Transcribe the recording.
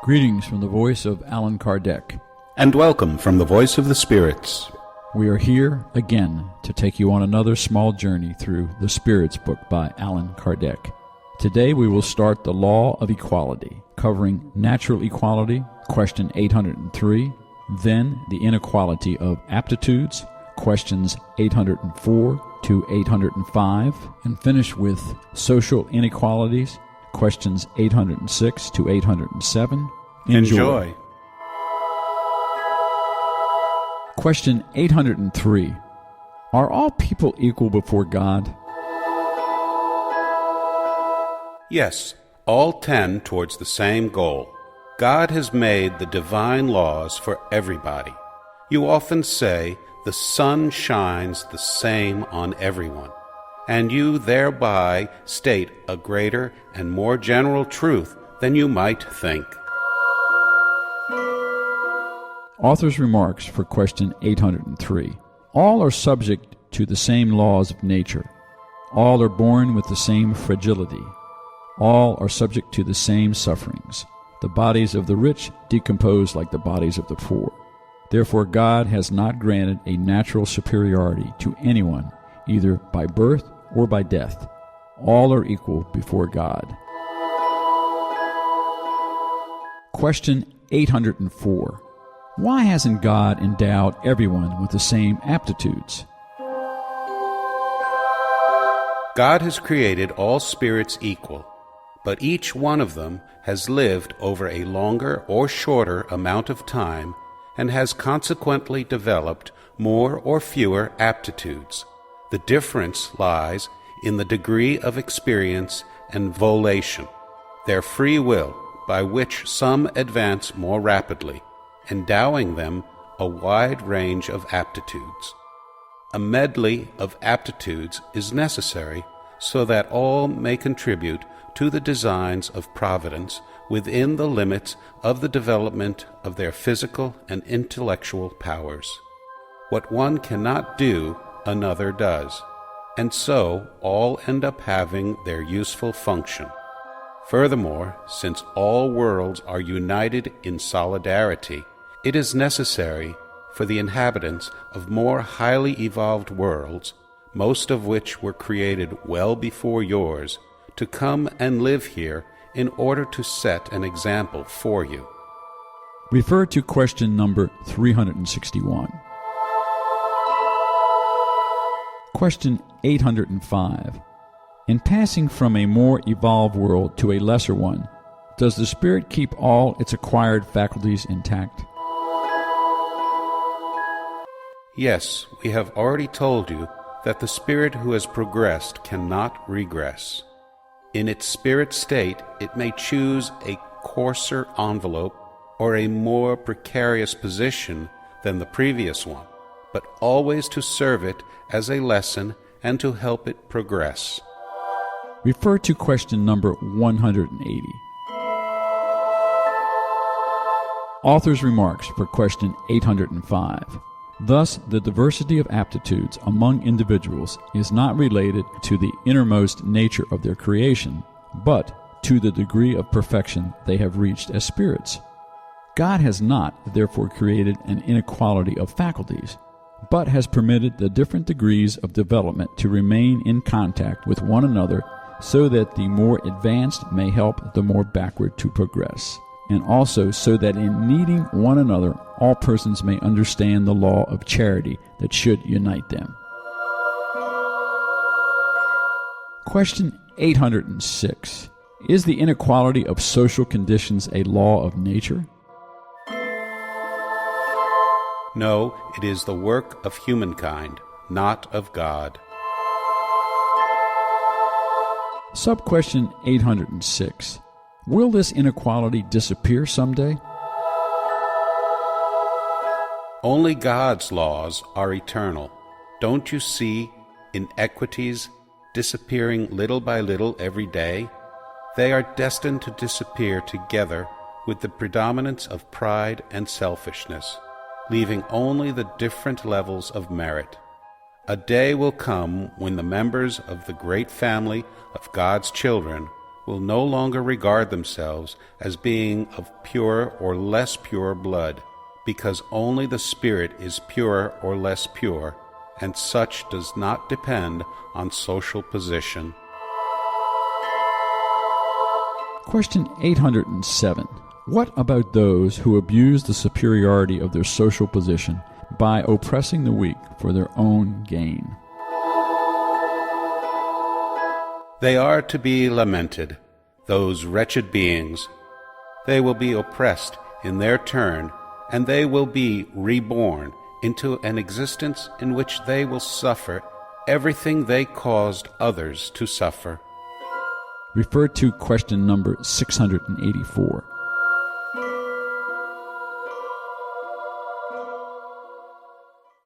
Greetings from the voice of Allan Kardec. And welcome from the Voice of the Spirits. We are here again to take you on another small journey through the Spirits book by Allan Kardec. Today we will start the Law of Equality, covering natural equality, question 803, then the inequality of aptitudes, questions 804 to 805, and finish with social inequalities, questions 806 to 807. Enjoy. Question 803. Are all people equal before God? Yes, all tend towards the same goal. God has made the divine laws for everybody. You often say, the sun shines the same on everyone, and you thereby state a greater and more general truth than you might think. Author's remarks for question 803. All are subject to the same laws of nature. All are born with the same fragility. All are subject to the same sufferings. The bodies of the rich decompose like the bodies of the poor. Therefore, God has not granted a natural superiority to anyone, either by birth or by death. All are equal before God. Question 804. Why hasn't God endowed everyone with the same aptitudes? God has created all spirits equal, but each one of them has lived over a longer or shorter amount of time and has consequently developed more or fewer aptitudes. The difference lies in the degree of experience and volition, their free will, by which some advance more rapidly, endowing them a wide range of aptitudes. A medley of aptitudes is necessary so that all may contribute to the designs of Providence within the limits of the development of their physical and intellectual powers. What one cannot do, another does, and so all end up having their useful function. Furthermore, since all worlds are united in solidarity, it is necessary for the inhabitants of more highly evolved worlds, most of which were created well before yours, to come and live here in order to set an example for you. Refer to question number 361. Question 805. In passing from a more evolved world to a lesser one, does the spirit keep all its acquired faculties intact? Yes, we have already told you that the spirit who has progressed cannot regress. In its spirit state, it may choose a coarser envelope or a more precarious position than the previous one, but always to serve it as a lesson and to help it progress. Refer to question number 180. Author's remarks for question 805. Thus, the diversity of aptitudes among individuals is not related to the innermost nature of their creation, but to the degree of perfection they have reached as spirits. God has not, therefore, created an inequality of faculties, but has permitted the different degrees of development to remain in contact with one another so that the more advanced may help the more backward to progress, and also so that in needing one another all persons may understand the law of charity that should unite them. Question 806. Is the inequality of social conditions a law of nature? No, it is the work of humankind, not of God. Sub-question 806. Will this inequality disappear someday? Only God's laws are eternal. Don't you see inequities disappearing little by little every day? They are destined to disappear together with the predominance of pride and selfishness, leaving only the different levels of merit. A day will come when the members of the great family of God's children will no longer regard themselves as being of pure or less pure blood, because only the spirit is pure or less pure, and such does not depend on social position. Question 807. What about those who abuse the superiority of their social position by oppressing the weak for their own gain? They are to be lamented, those wretched beings. They will be oppressed in their turn, and they will be reborn into an existence in which they will suffer everything they caused others to suffer. Refer to question number 684.